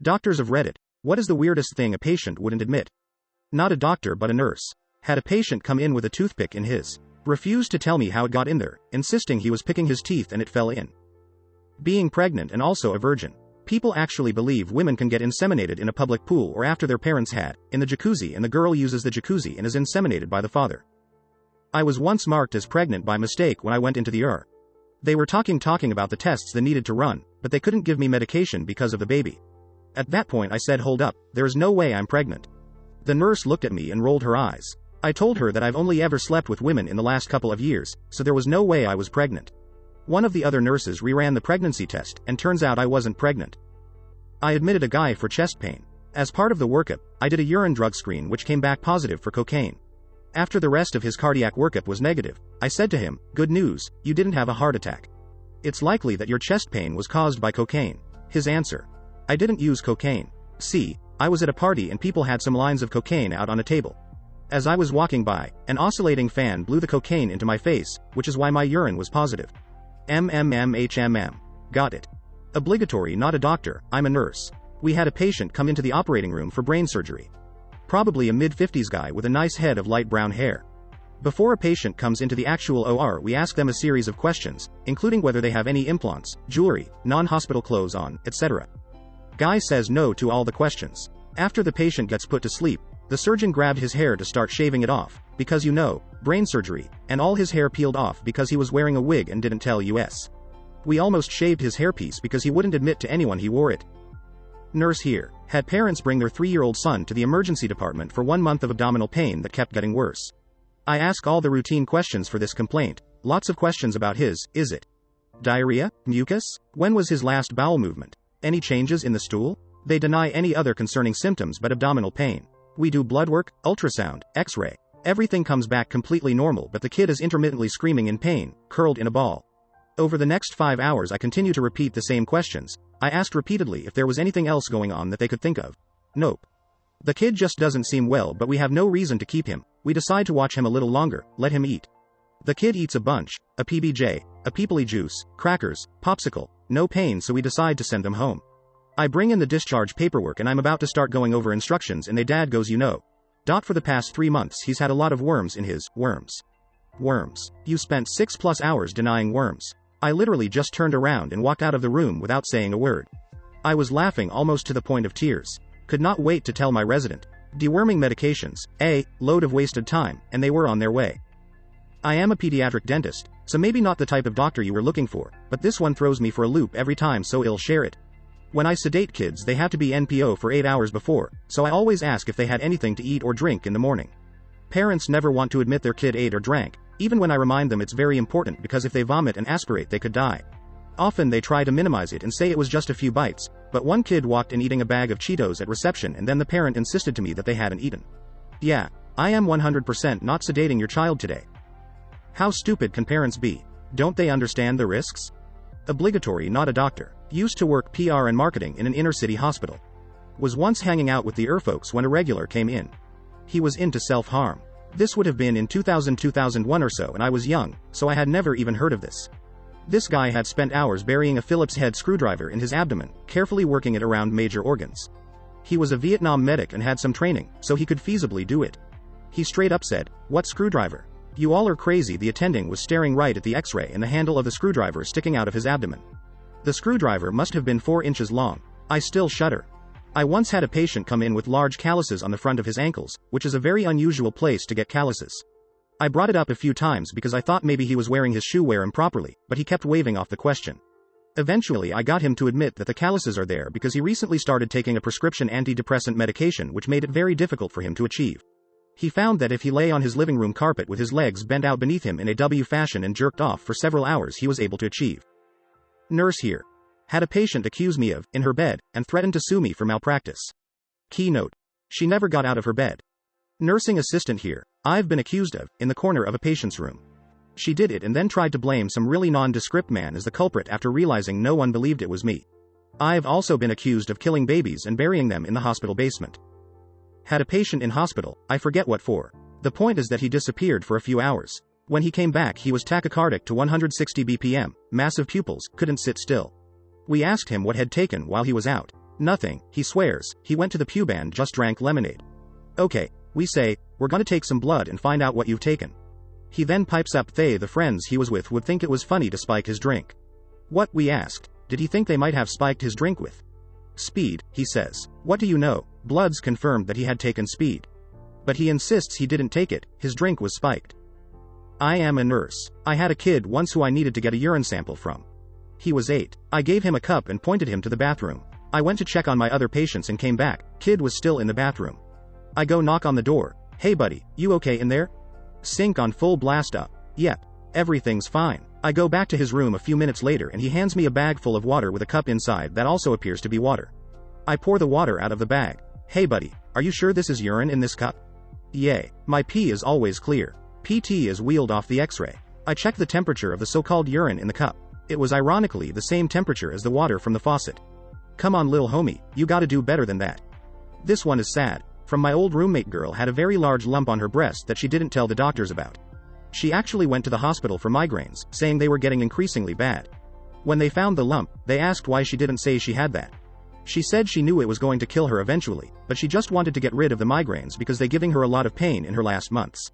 Doctors of Reddit. What is the weirdest thing a patient wouldn't admit? Not a doctor but a nurse. Had a patient come in with a toothpick in his. Refused to tell me how it got in there, insisting he was picking his teeth and it fell in. Being pregnant and also a virgin. People actually believe women can get inseminated in a public pool or after their parents had, in the jacuzzi, and the girl uses the jacuzzi and is inseminated by the father. I was once marked as pregnant by mistake when I went into the ER. They were talking about the tests they needed to run, but they couldn't give me medication because of the baby. At that point I said, hold up, there is no way I'm pregnant. The nurse looked at me and rolled her eyes. I told her that I've only ever slept with women in the last couple of years, so there was no way I was pregnant. One of the other nurses reran the pregnancy test, and turns out I wasn't pregnant. I admitted a guy for chest pain. As part of the workup, I did a urine drug screen which came back positive for cocaine. After the rest of his cardiac workup was negative, I said to him, good news, you didn't have a heart attack. It's likely that your chest pain was caused by cocaine. His answer. I didn't use cocaine. See, I was at a party and people had some lines of cocaine out on a table. As I was walking by, an oscillating fan blew the cocaine into my face, which is why my urine was positive. MMMHMM. Got it. Obligatory, not a doctor, I'm a nurse. We had a patient come into the operating room for brain surgery. Probably a mid-50s guy with a nice head of light brown hair. Before a patient comes into the actual OR, we ask them a series of questions, including whether they have any implants, jewelry, non-hospital clothes on, etc. Guy says no to all the questions. After the patient gets put to sleep, the surgeon grabbed his hair to start shaving it off, because brain surgery, and all his hair peeled off because he was wearing a wig and didn't tell us. We almost shaved his hairpiece because he wouldn't admit to anyone he wore it. Nurse here. Had parents bring their 3-year-old son to the emergency department for 1 month of abdominal pain that kept getting worse. I ask all the routine questions for this complaint. Lots of questions about is it diarrhea, mucus? When was his last bowel movement? Any changes in the stool? They deny any other concerning symptoms but abdominal pain. We do blood work, ultrasound, x-ray. Everything comes back completely normal, but the kid is intermittently screaming in pain, curled in a ball. Over the next 5 hours I continue to repeat the same questions. I asked repeatedly if there was anything else going on that they could think of. Nope. The kid just doesn't seem well, but we have no reason to keep him. We decide to watch him a little longer, let him eat. The kid eats a bunch, a PBJ, a Peeply juice, crackers, popsicle, no pain, so we decide to send them home. I bring in the discharge paperwork and I'm about to start going over instructions and dad goes, for the past 3 months he's had a lot of worms in his, worms. You spent 6+ hours denying worms. I literally just turned around and walked out of the room without saying a word. I was laughing almost to the point of tears. Could not wait to tell my resident. Deworming medications, a load of wasted time, and they were on their way. I am a pediatric dentist, so maybe not the type of doctor you were looking for, but this one throws me for a loop every time, so I'll share it. When I sedate kids they have to be NPO for 8 hours before, so I always ask if they had anything to eat or drink in the morning. Parents never want to admit their kid ate or drank, even when I remind them it's very important because if they vomit and aspirate they could die. Often they try to minimize it and say it was just a few bites, but one kid walked in eating a bag of Cheetos at reception and then the parent insisted to me that they hadn't eaten. Yeah, I am 100% not sedating your child today. How stupid can parents be? Don't they understand the risks? Obligatory, not a doctor. Used to work PR and marketing in an inner city hospital. Was once hanging out with the folks when a regular came in. He was into self-harm. This would have been in 2000-2001 or so and I was young, so I had never even heard of this. This guy had spent hours burying a Phillips head screwdriver in his abdomen, carefully working it around major organs. He was a Vietnam medic and had some training, so he could feasibly do it. He straight up said, "What screwdriver? You all are crazy." The attending was staring right at the x-ray and the handle of the screwdriver sticking out of his abdomen. The screwdriver must have been 4 inches long. I still shudder. I once had a patient come in with large calluses on the front of his ankles, which is a very unusual place to get calluses. I brought it up a few times because I thought maybe he was wearing his shoe wear improperly, but he kept waving off the question. Eventually I got him to admit that the calluses are there because he recently started taking a prescription antidepressant medication which made it very difficult for him to achieve. He found that if he lay on his living room carpet with his legs bent out beneath him in a W fashion and jerked off for several hours he was able to achieve. Nurse here. Had a patient accuse me of, in her bed, and threatened to sue me for malpractice. Keynote. She never got out of her bed. Nursing assistant here. I've been accused of, in the corner of a patient's room. She did it and then tried to blame some really nondescript man as the culprit after realizing no one believed it was me. I've also been accused of killing babies and burying them in the hospital basement. Had a patient in hospital, I forget what for. The point is that he disappeared for a few hours. When he came back he was tachycardic to 160 BPM, massive pupils, couldn't sit still. We asked him what had taken while he was out. Nothing, he swears. He went to the pub and just drank lemonade. Okay, we say, we're gonna take some blood and find out what you've taken. He then pipes up the friends he was with would think it was funny to spike his drink. What, we asked. Did he think they might have spiked his drink with speed, he says. What do you know? Bloods confirmed that he had taken speed. But he insists he didn't take it, his drink was spiked. I am a nurse. I had a kid once who I needed to get a urine sample from. He was 8. I gave him a cup and pointed him to the bathroom. I went to check on my other patients and came back, kid was still in the bathroom. I go knock on the door. Hey buddy, you okay in there? Sink on full blast up. Yep. Everything's fine. I go back to his room a few minutes later and he hands me a bag full of water with a cup inside that also appears to be water. I pour the water out of the bag. Hey buddy, are you sure this is urine in this cup? Yay. My pee is always clear. PT is wheeled off the x-ray. I checked the temperature of the so-called urine in the cup. It was ironically the same temperature as the water from the faucet. Come on lil homie, you gotta do better than that. This one is sad. From my old roommate girl had a very large lump on her breast that she didn't tell the doctors about. She actually went to the hospital for migraines, saying they were getting increasingly bad. When they found the lump, they asked why she didn't say she had that. She said she knew it was going to kill her eventually, but she just wanted to get rid of the migraines because they giving her a lot of pain in her last months.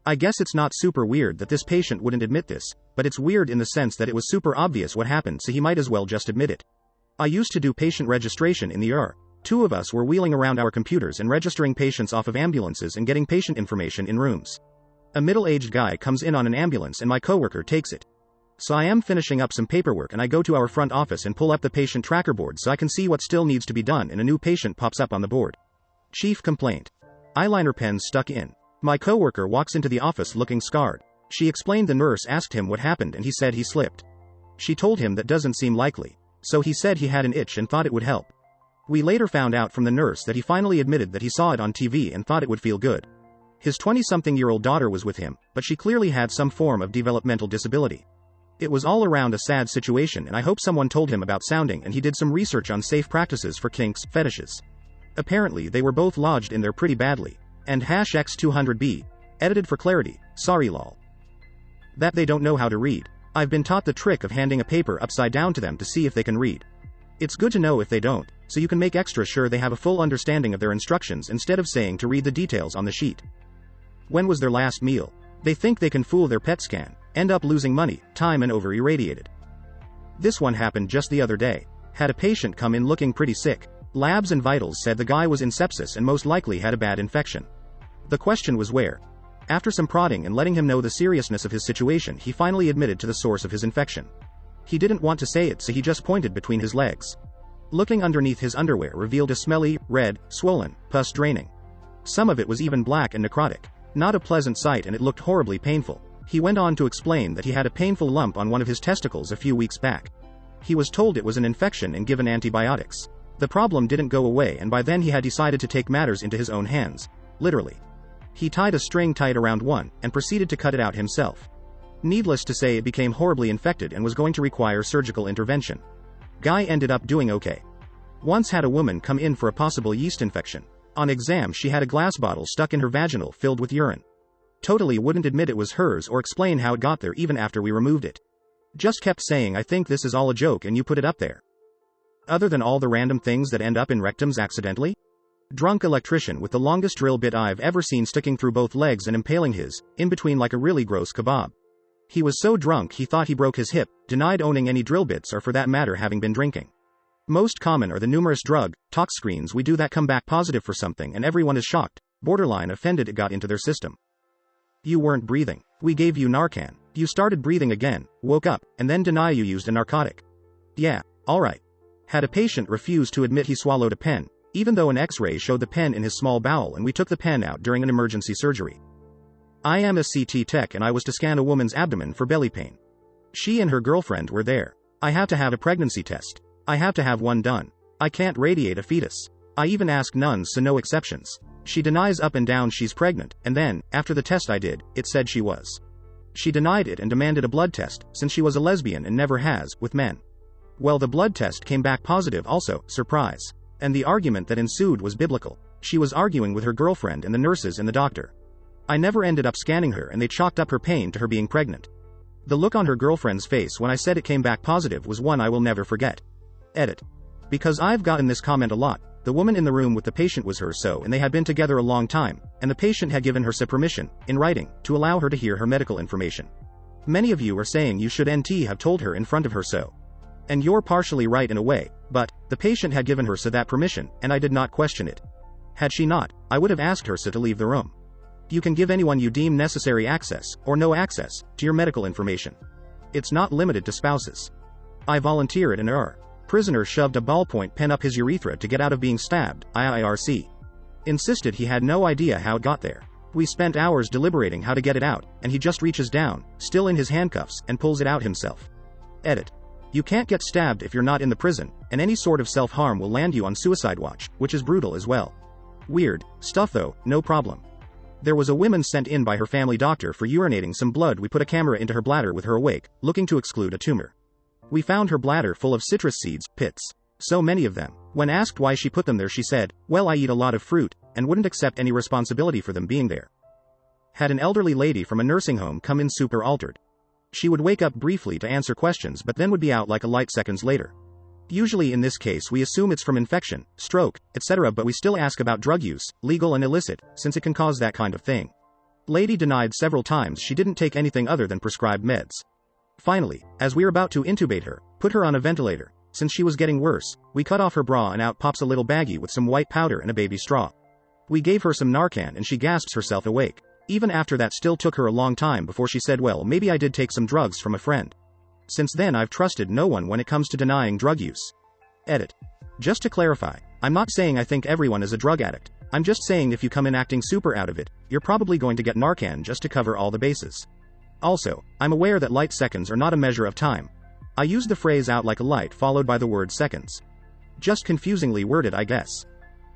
I guess it's not super weird that this patient wouldn't admit this, but it's weird in the sense that it was super obvious what happened, so he might as well just admit it. I used to do patient registration in the ER. 2 of us were wheeling around our computers and registering patients off of ambulances and getting patient information in rooms. A middle-aged guy comes in on an ambulance and my coworker takes it. So I am finishing up some paperwork and I go to our front office and pull up the patient tracker board so I can see what still needs to be done, and a new patient pops up on the board. Chief complaint. Eyeliner pen stuck in. My coworker walks into the office looking scarred. She explained the nurse asked him what happened and he said he slipped. She told him that doesn't seem likely. So he said he had an itch and thought it would help. We later found out from the nurse that he finally admitted that he saw it on TV and thought it would feel good. His 20-something-year-old daughter was with him, but she clearly had some form of developmental disability. It was all around a sad situation, and I hope someone told him about sounding and he did some research on safe practices for kinks, fetishes. Apparently they were both lodged in there pretty badly. And #X200B. Edited for clarity, sorry lol. That they don't know how to read. I've been taught the trick of handing a paper upside down to them to see if they can read. It's good to know if they don't, so you can make extra sure they have a full understanding of their instructions instead of saying to read the details on the sheet. When was their last meal? They think they can fool their PET scan, end up losing money, time and over-irradiated. This one happened just the other day. Had a patient come in looking pretty sick. Labs and vitals said the guy was in sepsis and most likely had a bad infection. The question was where. After some prodding and letting him know the seriousness of his situation, he finally admitted to the source of his infection. He didn't want to say it, so he just pointed between his legs. Looking underneath his underwear revealed a smelly, red, swollen, pus draining. Some of it was even black and necrotic. Not a pleasant sight, and it looked horribly painful. He went on to explain that he had a painful lump on one of his testicles a few weeks back. He was told it was an infection and given antibiotics. The problem didn't go away, and by then he had decided to take matters into his own hands. Literally. He tied a string tight around one, and proceeded to cut it out himself. Needless to say, it became horribly infected and was going to require surgical intervention. Guy ended up doing okay. Once had a woman come in for a possible yeast infection. On exam she had a glass bottle stuck in her vaginal filled with urine. Totally wouldn't admit it was hers or explain how it got there even after we removed it. Just kept saying, I think this is all a joke and you put it up there. Other than all the random things that end up in rectums accidentally? Drunk electrician with the longest drill bit I've ever seen sticking through both legs and impaling his, in between like a really gross kebab. He was so drunk he thought he broke his hip, denied owning any drill bits or for that matter having been drinking. Most common are the numerous drug, tox screens we do that come back positive for something and everyone is shocked, borderline offended it got into their system. You weren't breathing. We gave you Narcan. You started breathing again, woke up, and then deny you used a narcotic. Yeah, alright. Had a patient refuse to admit he swallowed a pen, even though an x-ray showed the pen in his small bowel and we took the pen out during an emergency surgery. I am a CT tech and I was to scan a woman's abdomen for belly pain. She and her girlfriend were there. I have to have a pregnancy test. I have to have one done. I can't radiate a fetus. I even asked nuns, so no exceptions. She denies up and down she's pregnant, and then, after the test I did, it said she was. She denied it and demanded a blood test, since she was a lesbian and never has, with men. Well, the blood test came back positive also, surprise. And the argument that ensued was biblical. She was arguing with her girlfriend and the nurses and the doctor. I never ended up scanning her and they chalked up her pain to her being pregnant. The look on her girlfriend's face when I said it came back positive was one I will never forget. Edit. Because I've gotten this comment a lot. The woman in the room with the patient was her and they had been together a long time, and the patient had given her permission, in writing, to allow her to hear her medical information. Many of you are saying you should have told her in front of her And you're partially right in a way, but, the patient had given her that permission, and I did not question it. Had she not, I would have asked her to leave the room. You can give anyone you deem necessary access, or no access, to your medical information. It's not limited to spouses. I volunteered and prisoner shoved a ballpoint pen up his urethra to get out of being stabbed, IIRC. Insisted he had no idea how it got there. We spent hours deliberating how to get it out, and he just reaches down, still in his handcuffs, and pulls it out himself. Edit. You can't get stabbed if you're not in the prison, and any sort of self-harm will land you on suicide watch, which is brutal as well. Weird stuff though, no problem. There was a woman sent in by her family doctor for urinating some blood. We put a camera into her bladder with her awake, looking to exclude a tumor. We found her bladder full of citrus seeds, pits. So many of them. When asked why she put them there, she said, "Well, I eat a lot of fruit, and wouldn't accept any responsibility for them being there." Had an elderly lady from a nursing home come in super altered. She would wake up briefly to answer questions but then would be out like a light seconds later. Usually in this case we assume it's from infection, stroke, etc., but we still ask about drug use, legal and illicit, since it can cause that kind of thing. Lady denied several times she didn't take anything other than prescribed meds. Finally, as we were about to intubate her, put her on a ventilator, since she was getting worse, we cut off her bra and out pops a little baggie with some white powder and a baby straw. We gave her some Narcan and she gasps herself awake. Even after that still took her a long time before she said, "Well, maybe I did take some drugs from a friend." Since then I've trusted no one when it comes to denying drug use. Edit. Just to clarify, I'm not saying I think everyone is a drug addict. I'm just saying if you come in acting super out of it, you're probably going to get Narcan just to cover all the bases. Also, I'm aware that light seconds are not a measure of time. I use the phrase out like a light followed by the word seconds. Just confusingly worded, I guess.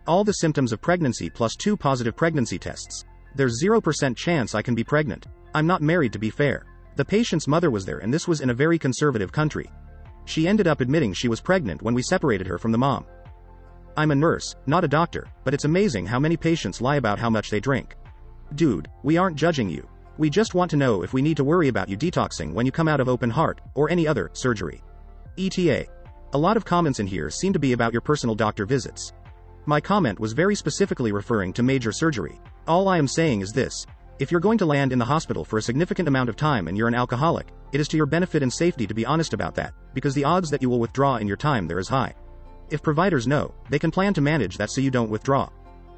All the symptoms of pregnancy plus 2 positive pregnancy tests. There's 0% chance I can be pregnant. I'm not married, to be fair. The patient's mother was there and this was in a very conservative country. She ended up admitting she was pregnant when we separated her from the mom. I'm a nurse, not a doctor, but it's amazing how many patients lie about how much they drink. Dude, we aren't judging you. We just want to know if we need to worry about you detoxing when you come out of open heart, or any other surgery. ETA. A lot of comments in here seem to be about your personal doctor visits. My comment was very specifically referring to major surgery. All I am saying is this. If you're going to land in the hospital for a significant amount of time and you're an alcoholic, it is to your benefit and safety to be honest about that, because the odds that you will withdraw in your time there is high. If providers know, they can plan to manage that so you don't withdraw.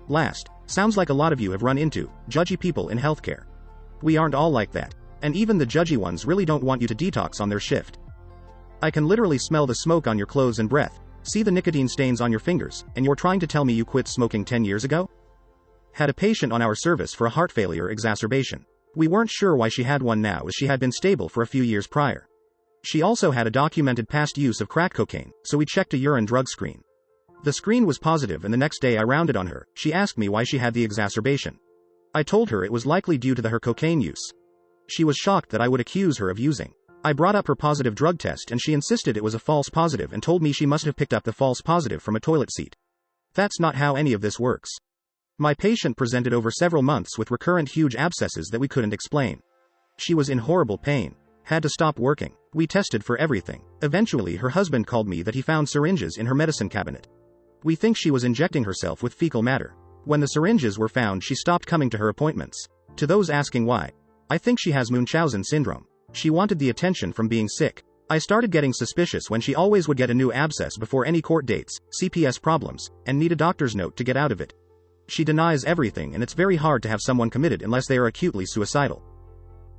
Last, sounds like a lot of you have run into judgy people in healthcare. We aren't all like that. And even the judgy ones really don't want you to detox on their shift. I can literally smell the smoke on your clothes and breath, see the nicotine stains on your fingers, and you're trying to tell me you quit smoking 10 years ago? Had a patient on our service for a heart failure exacerbation. We weren't sure why she had one now as she had been stable for a few years prior. She also had a documented past use of crack cocaine, so we checked a urine drug screen. The screen was positive and the next day I rounded on her. She asked me why she had the exacerbation. I told her it was likely due to her cocaine use. She was shocked that I would accuse her of using. I brought up her positive drug test and she insisted it was a false positive and told me she must have picked up the false positive from a toilet seat. That's not how any of this works. My patient presented over several months with recurrent huge abscesses that we couldn't explain. She was in horrible pain. Had to stop working. We tested for everything. Eventually her husband called me that he found syringes in her medicine cabinet. We think she was injecting herself with fecal matter. When the syringes were found she stopped coming to her appointments. To those asking why, I think she has Munchausen syndrome. She wanted the attention from being sick. I started getting suspicious when she always would get a new abscess before any court dates, CPS problems, and need a doctor's note to get out of it. She denies everything and it's very hard to have someone committed unless they are acutely suicidal.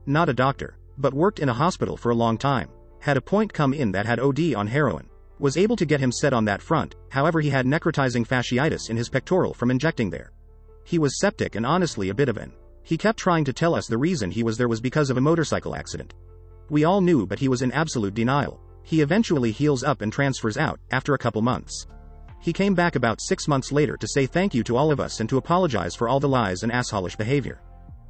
Not a doctor, but worked in a hospital for a long time. Had a point come in that had OD on heroin. Was able to get him set on that front, however he had necrotizing fasciitis in his pectoral from injecting there. He was septic and honestly a bit of an. He kept trying to tell us the reason he was there was because of a motorcycle accident. We all knew but he was in absolute denial. He eventually heals up and transfers out, after a couple months. He came back about 6 months later to say thank you to all of us and to apologize for all the lies and assholish behavior.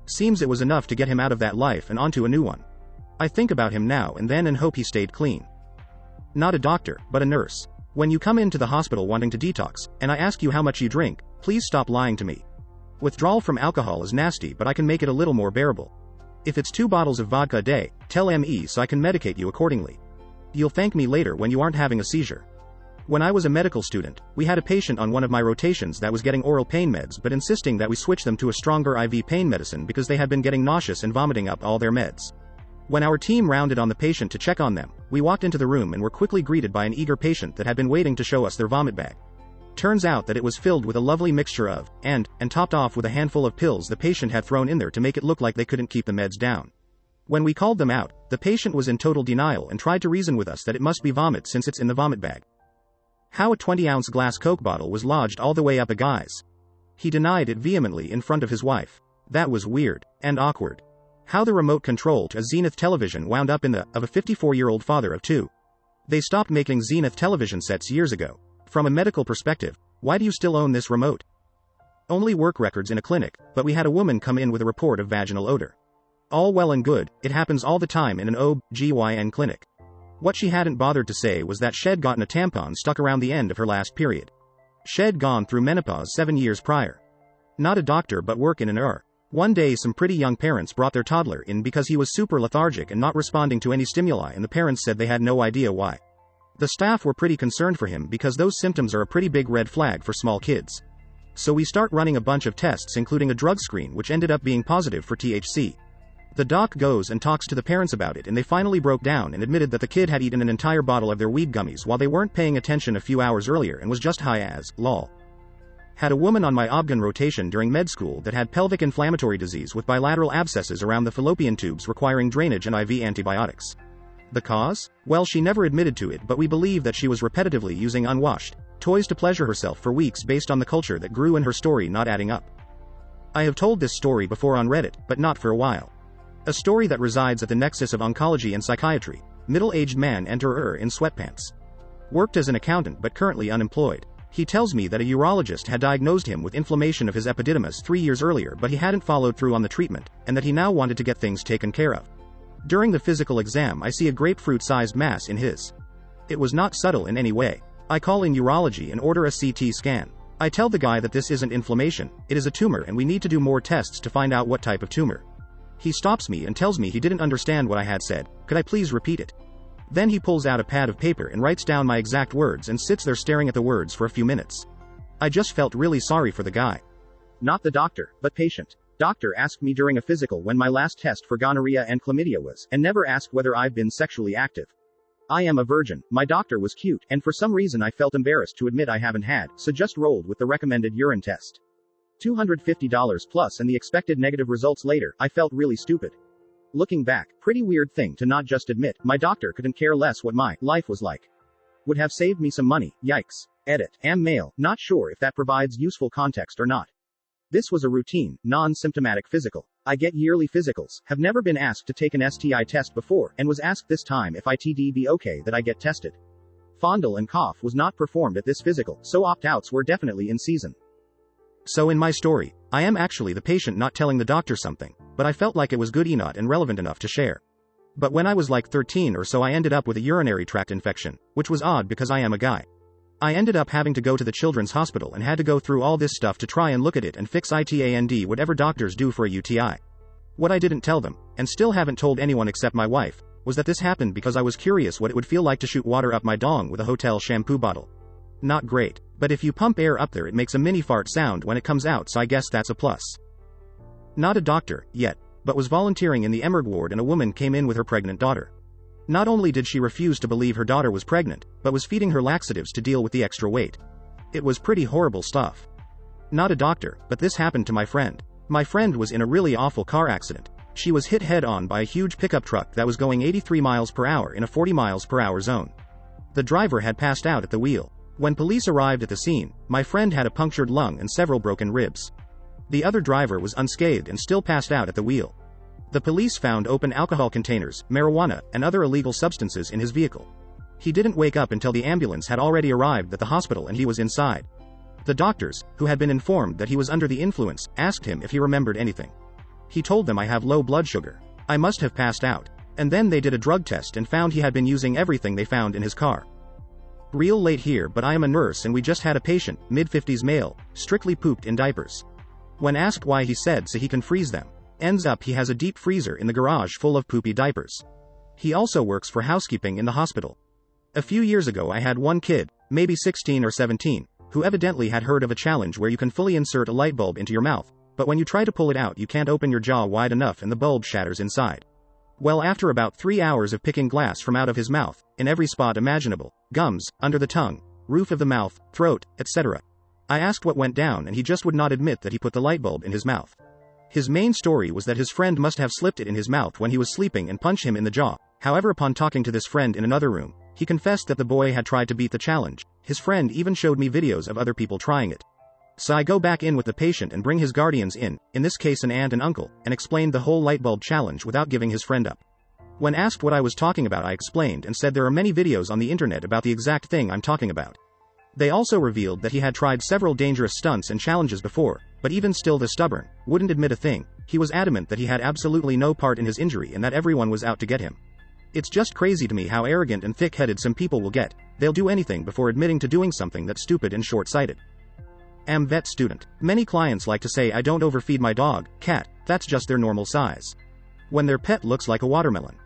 Seems it was enough to get him out of that life and onto a new one. I think about him now and then and hope he stayed clean. Not a doctor, but a nurse. When you come into the hospital wanting to detox, and I ask you how much you drink, please stop lying to me. Withdrawal from alcohol is nasty but I can make it a little more bearable. If it's 2 bottles of vodka a day, tell ME so I can medicate you accordingly. You'll thank me later when you aren't having a seizure. When I was a medical student, we had a patient on one of my rotations that was getting oral pain meds but insisting that we switch them to a stronger IV pain medicine because they had been getting nauseous and vomiting up all their meds. When our team rounded on the patient to check on them, we walked into the room and were quickly greeted by an eager patient that had been waiting to show us their vomit bag. Turns out that it was filled with a lovely mixture of, and topped off with a handful of pills the patient had thrown in there to make it look like they couldn't keep the meds down. When we called them out, the patient was in total denial and tried to reason with us that it must be vomit since it's in the vomit bag. How a 20-ounce glass Coke bottle was lodged all the way up a guy's. He denied it vehemently in front of his wife. That was weird and awkward. How the remote control to a Zenith television wound up in the of a 54-year-old father of two. They stopped making Zenith television sets years ago. From a medical perspective, why do you still own this remote? Only work records in a clinic, but we had a woman come in with a report of vaginal odor. All well and good, it happens all the time in an OB/GYN clinic. What she hadn't bothered to say was that she'd gotten a tampon stuck around the end of her last period. She'd gone through menopause 7 years prior. Not a doctor but work in an ER. One day some pretty young parents brought their toddler in because he was super lethargic and not responding to any stimuli, and the parents said they had no idea why. The staff were pretty concerned for him because those symptoms are a pretty big red flag for small kids. So we start running a bunch of tests including a drug screen which ended up being positive for THC. The doc goes and talks to the parents about it and they finally broke down and admitted that the kid had eaten an entire bottle of their weed gummies while they weren't paying attention a few hours earlier and was just high as, lol. Had a woman on my obgyn rotation during med school that had pelvic inflammatory disease with bilateral abscesses around the fallopian tubes requiring drainage and IV antibiotics. The cause? Well, she never admitted to it, but we believe that she was repetitively using unwashed toys to pleasure herself for weeks based on the culture that grew in her story not adding up. I have told this story before on Reddit, but not for a while. A story that resides at the nexus of oncology and psychiatry. Middle-aged man enterer in sweatpants. Worked as an accountant but currently unemployed. He tells me that a urologist had diagnosed him with inflammation of his epididymis 3 years earlier but he hadn't followed through on the treatment, and that he now wanted to get things taken care of. During the physical exam I see a grapefruit-sized mass in his. It was not subtle in any way. I call in urology and order a CT scan. I tell the guy that this isn't inflammation, it is a tumor and we need to do more tests to find out what type of tumor. He stops me and tells me he didn't understand what I had said. Could I please repeat it? Then he pulls out a pad of paper and writes down my exact words and sits there staring at the words for a few minutes. I just felt really sorry for the guy. Not the doctor, but patient. Doctor asked me during a physical when my last test for gonorrhea and chlamydia was, and never asked whether I've been sexually active. I am a virgin. My doctor was cute, and for some reason I felt embarrassed to admit I haven't had, so just rolled with the recommended urine test. $250 plus and the expected negative results later, I felt really stupid. Looking back, pretty weird thing to not just admit, my doctor couldn't care less what my life was like. Would have saved me some money, yikes. Edit. Am male, not sure if that provides useful context or not. This was a routine, non-symptomatic physical. I get yearly physicals, have never been asked to take an STI test before, and was asked this time if it'd be okay that I get tested. Fondle and cough was not performed at this physical, so opt-outs were definitely in season. So in my story, I am actually the patient not telling the doctor something, but I felt like it was good enough and relevant enough to share. But when I was like 13 or so I ended up with a urinary tract infection, which was odd because I am a guy. I ended up having to go to the children's hospital and had to go through all this stuff to try and look at it and fix it and whatever doctors do for a UTI. What I didn't tell them, and still haven't told anyone except my wife, was that this happened because I was curious what it would feel like to shoot water up my dong with a hotel shampoo bottle. Not great, but if you pump air up there it makes a mini fart sound when it comes out, so I guess that's a plus. Not a doctor, yet, but was volunteering in the emerg ward and a woman came in with her pregnant daughter. Not only did she refuse to believe her daughter was pregnant, but was feeding her laxatives to deal with the extra weight. It was pretty horrible stuff. Not a doctor, but this happened to my friend. My friend was in a really awful car accident. She was hit head-on by a huge pickup truck that was going 83 miles per hour in a 40 miles per hour zone. The driver had passed out at the wheel. When police arrived at the scene, my friend had a punctured lung and several broken ribs. The other driver was unscathed and still passed out at the wheel. The police found open alcohol containers, marijuana, and other illegal substances in his vehicle. He didn't wake up until the ambulance had already arrived at the hospital and he was inside. The doctors, who had been informed that he was under the influence, asked him if he remembered anything. He told them I have low blood sugar. I must have passed out. And then they did a drug test and found he had been using everything they found in his car. Real late here, but I am a nurse and we just had a patient, mid-50s male, strictly pooped in diapers. When asked why he said so he can freeze them. Ends up he has a deep freezer in the garage full of poopy diapers. He also works for housekeeping in the hospital. A few years ago I had one kid, maybe 16 or 17, who evidently had heard of a challenge where you can fully insert a light bulb into your mouth, but when you try to pull it out you can't open your jaw wide enough and the bulb shatters inside. Well, after about 3 hours of picking glass from out of his mouth, in every spot imaginable, gums, under the tongue, roof of the mouth, throat, etc., I asked what went down and he just would not admit that he put the light bulb in his mouth. His main story was that his friend must have slipped it in his mouth when he was sleeping and punched him in the jaw. However, upon talking to this friend in another room, he confessed that the boy had tried to beat the challenge. His friend even showed me videos of other people trying it. So I go back in with the patient and bring his guardians in this case an aunt and uncle, and explained the whole light bulb challenge without giving his friend up. When asked what I was talking about, I explained and said there are many videos on the internet about the exact thing I'm talking about. They also revealed that he had tried several dangerous stunts and challenges before, but even still the stubborn, wouldn't admit a thing. He was adamant that he had absolutely no part in his injury and that everyone was out to get him. It's just crazy to me how arrogant and thick-headed some people will get. They'll do anything before admitting to doing something that's stupid and short-sighted. Am vet student. Many clients like to say I don't overfeed my dog, cat, that's just their normal size. When their pet looks like a watermelon.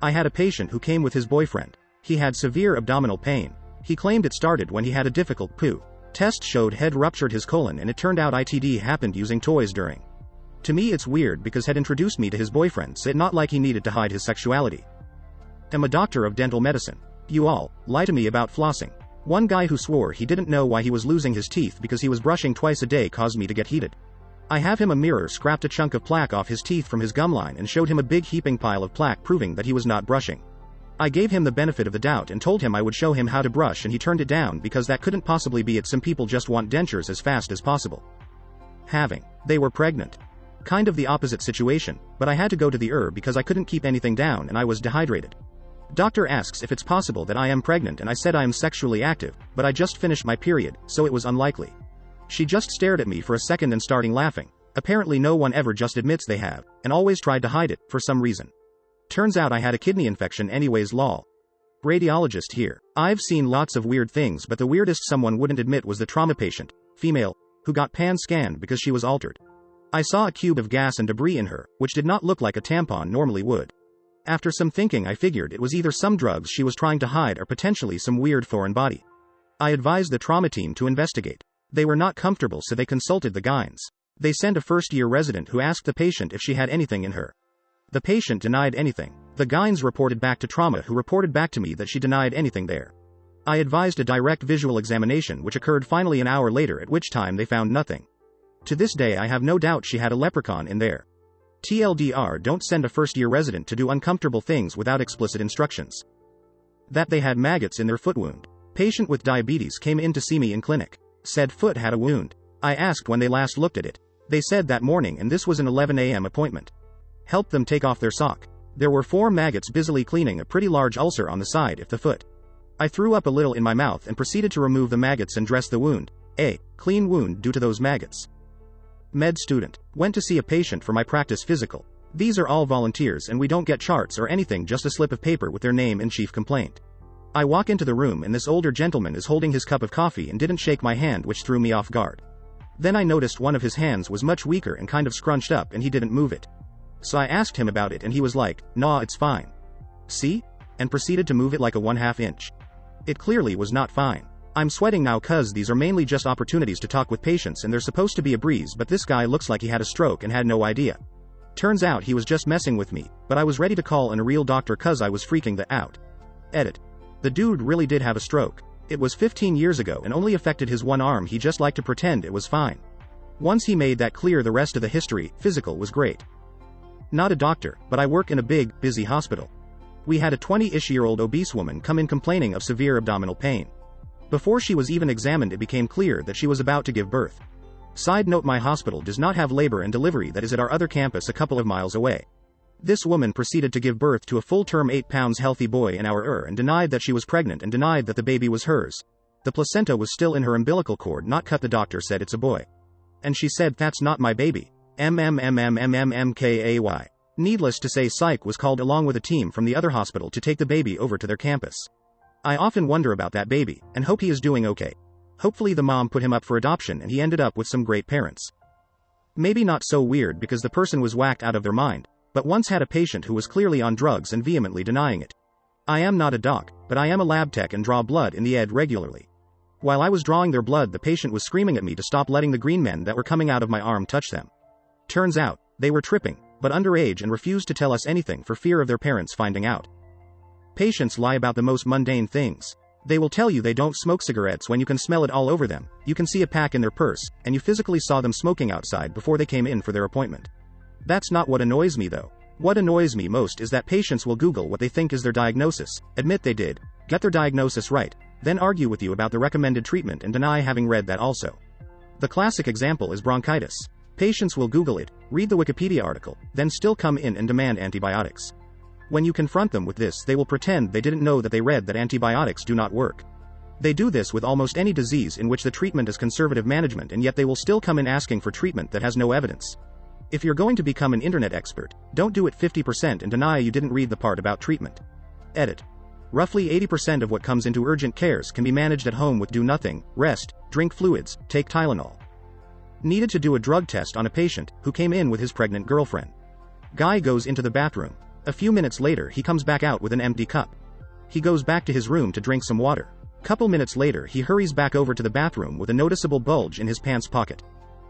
I had a patient who came with his boyfriend. He had severe abdominal pain. He claimed it started when he had a difficult poo. Tests showed head ruptured his colon and it turned out ITD happened using toys during. To me it's weird because had introduced me to his boyfriend, so it's not like he needed to hide his sexuality. Am a doctor of dental medicine. You all lie to me about flossing. One guy who swore he didn't know why he was losing his teeth because he was brushing twice a day caused me to get heated. I have him a mirror scrapped a chunk of plaque off his teeth from his gum line and showed him a big heaping pile of plaque proving that he was not brushing. I gave him the benefit of the doubt and told him I would show him how to brush and he turned it down because that couldn't possibly be it. Some people just want dentures as fast as possible. They were pregnant. Kind of the opposite situation, but I had to go to the ER because I couldn't keep anything down and I was dehydrated. Doctor asks if it's possible that I am pregnant and I said I am sexually active, but I just finished my period, so it was unlikely. She just stared at me for a second and starting laughing. Apparently no one ever just admits they have, and always tried to hide it, for some reason. Turns out I had a kidney infection anyways lol. Radiologist here. I've seen lots of weird things, but the weirdest someone wouldn't admit was the trauma patient, female, who got pan scanned because she was altered. I saw a cube of gas and debris in her, which did not look like a tampon normally would. After some thinking I figured it was either some drugs she was trying to hide or potentially some weird foreign body. I advised the trauma team to investigate. They were not comfortable so they consulted the gynes. They sent a first-year resident who asked the patient if she had anything in her. The patient denied anything. The gynes reported back to trauma who reported back to me that she denied anything there. I advised a direct visual examination which occurred finally an hour later, at which time they found nothing. To this day I have no doubt she had a leprechaun in there. TLDR, don't send a first-year resident to do uncomfortable things without explicit instructions. That they had maggots in their foot wound. Patient with diabetes came in to see me in clinic. Said foot had a wound. I asked when they last looked at it. They said that morning and this was an 11 a.m. appointment. Helped them take off their sock. There were 4 maggots busily cleaning a pretty large ulcer on the side of the foot. I threw up a little in my mouth and proceeded to remove the maggots and dress the wound. A clean wound due to those maggots. Med student. Went to see a patient for my practice physical. These are all volunteers and we don't get charts or anything, just a slip of paper with their name and chief complaint. I walk into the room and this older gentleman is holding his cup of coffee and didn't shake my hand, which threw me off guard. Then I noticed one of his hands was much weaker and kind of scrunched up and he didn't move it. So I asked him about it and he was like, "Nah, it's fine." See? And proceeded to move it like a 1/2 inch. It clearly was not fine. I'm sweating now cuz these are mainly just opportunities to talk with patients and they're supposed to be a breeze, but this guy looks like he had a stroke and had no idea. Turns out he was just messing with me, but I was ready to call in a real doctor cuz I was freaking the out. Edit. The dude really did have a stroke. It was 15 years ago and only affected his one arm, he just liked to pretend it was fine. Once he made that clear, the rest of the history, physical, was great. Not a doctor, but I work in a big, busy hospital. We had a 20-ish-year-old obese woman come in complaining of severe abdominal pain. Before she was even examined it became clear that she was about to give birth. Side note, my hospital does not have labor and delivery, that is at our other campus a couple of miles away. This woman proceeded to give birth to a full-term 8 pounds healthy boy in our ER and denied that she was pregnant and denied that the baby was hers. The placenta was still in her umbilical cord, not cut. The doctor said it's a boy. And she said, "That's not my baby." MMMMMMMKAY. Needless to say, psych was called along with a team from the other hospital to take the baby over to their campus. I often wonder about that baby, and hope he is doing okay. Hopefully the mom put him up for adoption and he ended up with some great parents. Maybe not so weird because the person was whacked out of their mind, but once had a patient who was clearly on drugs and vehemently denying it. I am not a doc, but I am a lab tech and draw blood in the ED regularly. While I was drawing their blood, the patient was screaming at me to stop letting the green men that were coming out of my arm touch them. Turns out, they were tripping, but underage and refused to tell us anything for fear of their parents finding out. Patients lie about the most mundane things. They will tell you they don't smoke cigarettes when you can smell it all over them, you can see a pack in their purse, and you physically saw them smoking outside before they came in for their appointment. That's not what annoys me though. What annoys me most is that patients will Google what they think is their diagnosis, admit they did, get their diagnosis right, then argue with you about the recommended treatment and deny having read that also. The classic example is bronchitis. Patients will Google it, read the Wikipedia article, then still come in and demand antibiotics. When you confront them with this, they will pretend they didn't know that they read that antibiotics do not work. They do this with almost any disease in which the treatment is conservative management, and yet they will still come in asking for treatment that has no evidence. If you're going to become an internet expert, don't do it 50% and deny you didn't read the part about treatment. Edit. Roughly 80% of what comes into urgent cares can be managed at home with do nothing, rest, drink fluids, take Tylenol. Needed to do a drug test on a patient who came in with his pregnant girlfriend. Guy goes into the bathroom. A few minutes later he comes back out with an empty cup. He goes back to his room to drink some water. Couple minutes later he hurries back over to the bathroom with a noticeable bulge in his pants pocket.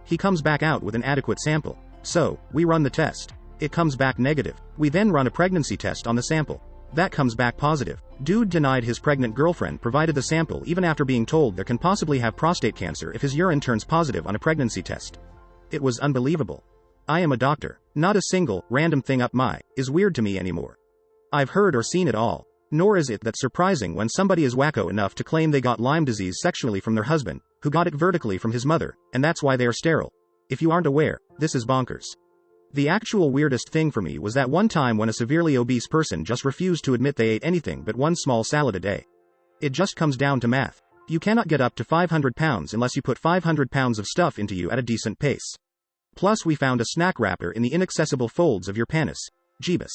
He comes back out with an adequate sample. So, we run the test. It comes back negative. We then run a pregnancy test on the sample. That comes back positive. Dude denied his pregnant girlfriend provided the sample even after being told there can possibly have prostate cancer if his urine turns positive on a pregnancy test. It was unbelievable. I am a doctor. Not a single, random thing up my, is weird to me anymore. I've heard or seen it all. Nor is it that surprising when somebody is wacko enough to claim they got Lyme disease sexually from their husband, who got it vertically from his mother, and that's why they are sterile. If you aren't aware, this is bonkers. The actual weirdest thing for me was that one time when a severely obese person just refused to admit they ate anything but one small salad a day. It just comes down to math. You cannot get up to 500 pounds unless you put 500 pounds of stuff into you at a decent pace. Plus we found a snack wrapper in the inaccessible folds of your penis. Jeebus.